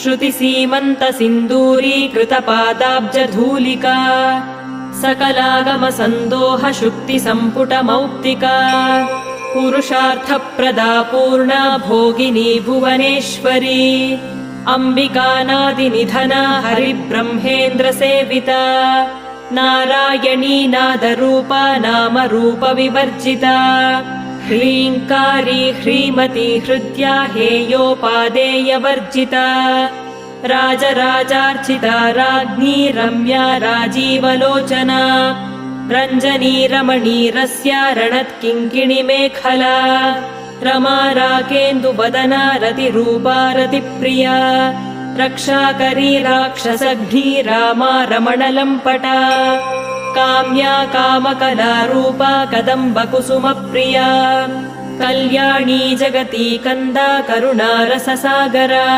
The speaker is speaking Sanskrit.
श्रुतिसीमन्तसिन्दूरीकृतपादाब्जधूलिका सकलागमसन्दोह शुक्तिसम्पुटमौक्तिका पुरुषार्थप्रदा पूर्णा भोगिनी भुवनेश्वरी अम्बिकानादिनिधना हरिब्रह्मेन्द्रसेविता नारायणी नादरूपा नामरूपविवर्जिता ह्रीङ्कारी ह्रीमती हृद्या हेयोपादेयवर्जिता राजराजार्चिता राज्ञी रम्या राजीवलोचना रञ्जनी रमणीरस्या रणत्किङ्किणिमेखला रमा राकेन्दुवदना रतिरूपा रतिप्रिया रक्षाकरी राक्षसघ्नी रामा रमणलम्पटा काम्या कामकलारूपा कदम्बकुसुमप्रिया कल्याणी जगती कन्दा करुणारससागरा